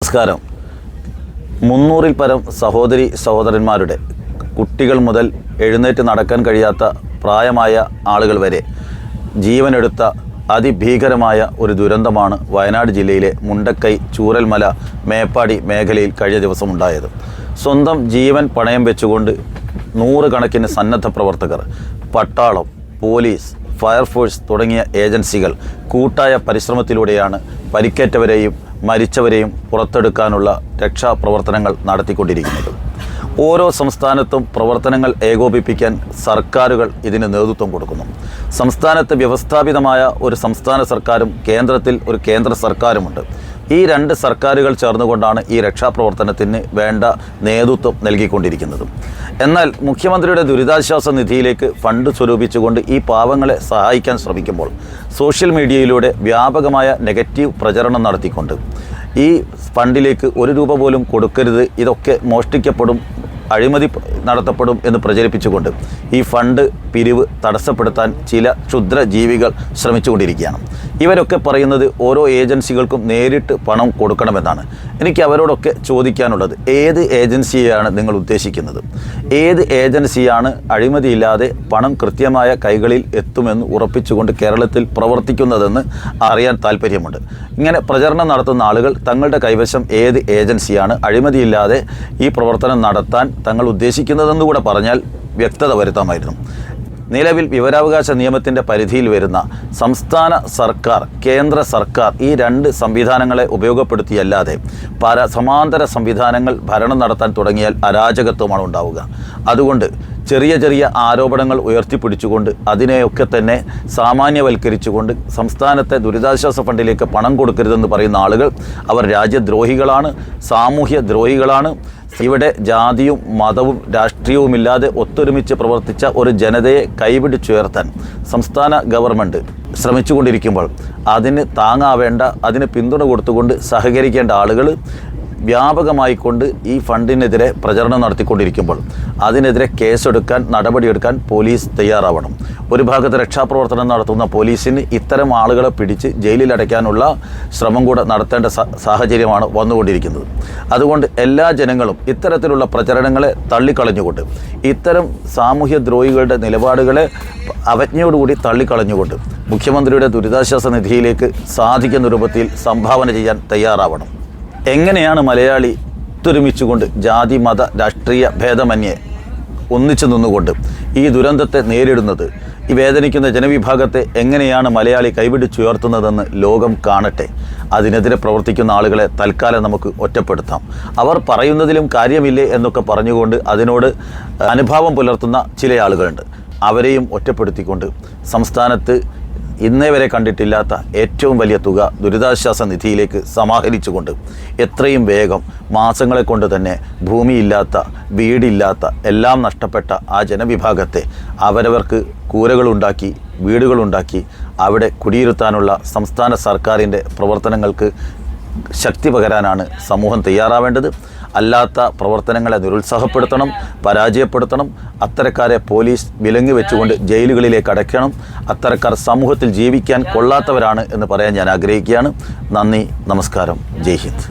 നമസ്കാരം. 300-ൽ പരം സഹോദരി സഹോദരന്മാരുടെ കുട്ടികൾ മുതൽ എഴുന്നേറ്റ് നടക്കാൻ കഴിയാത്ത പ്രായമായ ആളുകൾ വരെ ജീവനെടുത്ത അതിഭീകരമായ ഒരു ദുരന്തമാണ് വയനാട് ജില്ലയിലെ മുണ്ടക്കൈ ചൂരൽമല മേപ്പാടി മേഖലയിൽ കഴിഞ്ഞ ദിവസം ഉണ്ടായത്. സ്വന്തം ജീവൻ പണയം വെച്ചുകൊണ്ട് നൂറുകണക്കിന് സന്നദ്ധ പ്രവർത്തകർ, പട്ടാളം, പോലീസ്, ഫയർഫോഴ്സ് തുടങ്ങിയ ഏജൻസികൾ കൂട്ടായ പരിശ്രമത്തിലൂടെയാണ് പരിക്കേറ്റവരെയും മരിച്ചവരെയും പുറത്തെടുക്കാനുള്ള രക്ഷാപ്രവർത്തനങ്ങൾ നടത്തിക്കൊണ്ടിരിക്കുന്നത്. ഓരോ സംസ്ഥാനത്തും പ്രവർത്തനങ്ങൾ ഏകോപിപ്പിക്കാൻ സർക്കാരുകൾ ഇതിന് നേതൃത്വം കൊടുക്കുന്നു. സംസ്ഥാനത്ത് വ്യവസ്ഥാപിതമായ ഒരു സംസ്ഥാന സർക്കാരും കേന്ദ്രത്തിൽ ഒരു കേന്ദ്ര സർക്കാരുമുണ്ട്. ഈ രണ്ട് സർക്കാരുകൾ ചേർന്നുകൊണ്ടാണ് ഈ രക്ഷാപ്രവർത്തനത്തിന് വേണ്ട നേതൃത്വം നൽകിക്കൊണ്ടിരിക്കുന്നത്. എന്നാൽ മുഖ്യമന്ത്രിയുടെ ദുരിതാശ്വാസ നിധിയിലേക്ക് ഫണ്ട് സ്വരൂപിച്ചുകൊണ്ട് ഈ പാവങ്ങളെ സഹായിക്കാൻ ശ്രമിക്കുമ്പോൾ സോഷ്യൽ മീഡിയയിലൂടെ വ്യാപകമായ നെഗറ്റീവ് പ്രചരണം നടത്തിക്കൊണ്ട് ഈ ഫണ്ടിലേക്ക് ഒരു രൂപ പോലും കൊടുക്കരുത്, ഇതൊക്കെ മോഷ്ടിക്കപ്പെടും, അഴിമതി നടത്തപ്പെടും എന്ന് പ്രചരിപ്പിച്ചുകൊണ്ട് ഈ ഫണ്ട് പിരിവ് തടസ്സപ്പെടുത്താൻ ചില ക്ഷുദ്രജീവികൾ ശ്രമിച്ചുകൊണ്ടിരിക്കുകയാണ്. ഇവരൊക്കെ പറയുന്നത് ഓരോ ഏജൻസികൾക്കും നേരിട്ട് പണം കൊടുക്കണമെന്നാണ്. എനിക്ക് അവരോടൊക്കെ ചോദിക്കാനുള്ളത്, ഏത് ഏജൻസിയെയാണ് നിങ്ങൾ ഉദ്ദേശിക്കുന്നത്? ഏത് ഏജൻസിയാണ് അഴിമതിയില്ലാതെ പണം കൃത്യമായ കൈകളിൽ എത്തുമെന്ന് ഉറപ്പിച്ചുകൊണ്ട് കേരളത്തിൽ പ്രവർത്തിക്കുന്നതെന്ന് അറിയാൻ താല്പര്യമുണ്ട്. ഇങ്ങനെ പ്രചരണം നടത്തുന്ന ആളുകൾ തങ്ങളുടെ കൈവശം ഏത് ഏജൻസിയാണ് അഴിമതിയില്ലാതെ ഈ പ്രവർത്തനം നടത്താൻ തങ്ങൾ ഉദ്ദേശിക്കുന്നതെന്ന് കൂടെ പറഞ്ഞാൽ വ്യക്തത വരുത്താമായിരുന്നു. നിലവിൽ വിവരാവകാശ നിയമത്തിൻ്റെ പരിധിയിൽ വരുന്ന സംസ്ഥാന സർക്കാർ, കേന്ദ്ര സർക്കാർ ഈ രണ്ട് സംവിധാനങ്ങളെ ഉപയോഗപ്പെടുത്തിയല്ലാതെ സമാന്തര സംവിധാനങ്ങൾ ഭരണം നടത്താൻ തുടങ്ങിയാൽ അരാജകത്വമാണ് ഉണ്ടാവുക. അതുകൊണ്ട് ചെറിയ ചെറിയ ആരോപണങ്ങൾ ഉയർത്തിപ്പിടിച്ചുകൊണ്ട് അതിനെയൊക്കെ തന്നെ സാമാന്യവൽക്കരിച്ചുകൊണ്ട് സംസ്ഥാനത്തെ ദുരിതാശ്വാസ ഫണ്ടിലേക്ക് പണം കൊടുക്കരുതെന്ന് പറയുന്ന ആളുകൾ അവർ രാജ്യദ്രോഹികളാണ്, സാമൂഹ്യ ദ്രോഹികളാണ്. ഇവിടെ ജാതിയും മതവും രാഷ്ട്രീയവുമില്ലാതെ ഒത്തൊരുമിച്ച് പ്രവർത്തിച്ച ഒരു ജനതയെ കൈപിടിച്ചുയർത്താൻ സംസ്ഥാന ഗവൺമെൻറ് ശ്രമിച്ചുകൊണ്ടിരിക്കുമ്പോൾ അതിന് താങ്ങാവേണ്ട, അതിന് പിന്തുണ കൊടുത്തുകൊണ്ട് സഹകരിക്കേണ്ട ആളുകൾ വ്യാപകമായിക്കൊണ്ട് ഈ ഫണ്ടിനെതിരെ പ്രചരണം നടത്തിക്കൊണ്ടിരിക്കുമ്പോൾ അതിനെതിരെ കേസെടുക്കാൻ, നടപടിയെടുക്കാൻ പോലീസ് തയ്യാറാവണം. ഒരു ഭാഗത്ത് രക്ഷാപ്രവർത്തനം നടത്തുന്ന പോലീസിന് ഇത്തരം ആളുകളെ പിടിച്ച് ജയിലിലടയ്ക്കാനുള്ള ശ്രമം കൂടെ നടത്തേണ്ട സാഹചര്യമാണ് വന്നുകൊണ്ടിരിക്കുന്നത്. അതുകൊണ്ട് എല്ലാ ജനങ്ങളും ഇത്തരത്തിലുള്ള പ്രചരണങ്ങളെ തള്ളിക്കളഞ്ഞുകൊണ്ട്, ഇത്തരം സാമൂഹ്യ ദ്രോഹികളുടെ നിലപാടുകളെ അവജ്ഞയോടുകൂടി തള്ളിക്കളഞ്ഞുകൊണ്ട് മുഖ്യമന്ത്രിയുടെ ദുരിതാശ്വാസ നിധിയിലേക്ക് സാധിക്കുന്ന രൂപത്തിൽ സംഭാവന ചെയ്യാൻ തയ്യാറാവണം. എങ്ങനെയാണ് മലയാളി ഒത്തൊരുമിച്ചുകൊണ്ട് ജാതി മത രാഷ്ട്രീയ ഭേദമന്യേ ഒന്നിച്ചു നിന്നുകൊണ്ട് ഈ ദുരന്തത്തെ നേരിടുന്നത്? ഈ വേദനിക്കുന്ന ജനവിഭാഗത്തെ എങ്ങനെയാണ് മലയാളി കൈപിടിച്ചുയർത്തുന്നതെന്ന് ലോകം കാണട്ടെ. അതിനെതിരെ പ്രവർത്തിക്കുന്ന ആളുകളെ തൽക്കാലം നമുക്ക് ഒറ്റപ്പെടുത്താം. അവർ പറയുന്നതിലും കാര്യമില്ലേ എന്നൊക്കെ പറഞ്ഞുകൊണ്ട് അതിനോട് അനുഭാവം പുലർത്തുന്ന ചില ആളുകളുണ്ട്. അവരെയും ഒറ്റപ്പെടുത്തിക്കൊണ്ട് സംസ്ഥാനത്ത് ഇന്നേ വരെ കണ്ടിട്ടില്ലാത്ത ഏറ്റവും വലിയ തുക ദുരിതാശ്വാസ നിധിയിലേക്ക് സമാഹരിച്ചുകൊണ്ട് എത്രയും വേഗം മാസങ്ങളെ കൊണ്ട് തന്നെ ഭൂമിയില്ലാത്ത, വീടില്ലാത്ത, എല്ലാം നഷ്ടപ്പെട്ട ആ ജനവിഭാഗത്തെ അവരവർക്ക് കൂരകളുണ്ടാക്കി, വീടുകളുണ്ടാക്കി അവിടെ കുടിയിരുത്താനുള്ള സംസ്ഥാന സർക്കാരിൻ്റെ പ്രവർത്തനങ്ങൾക്ക് ശക്തി പകരാനാണ് സമൂഹം തയ്യാറാവേണ്ടത്. അല്ലാത്ത പ്രവർത്തനങ്ങളെ നിരുത്സാഹപ്പെടുത്തണം, പരാജയപ്പെടുത്തണം. അത്തരക്കാരെ പോലീസ് വിലങ്ങ് വെച്ചുകൊണ്ട് ജയിലുകളിലേക്ക് അടയ്ക്കണം. അത്തരക്കാർ സമൂഹത്തിൽ ജീവിക്കാൻ കൊള്ളാത്തവരാണ് എന്ന് പറയാൻ ഞാൻ ആഗ്രഹിക്കുകയാണ്. നന്ദി, നമസ്കാരം, ജയ് ഹിന്ദ്.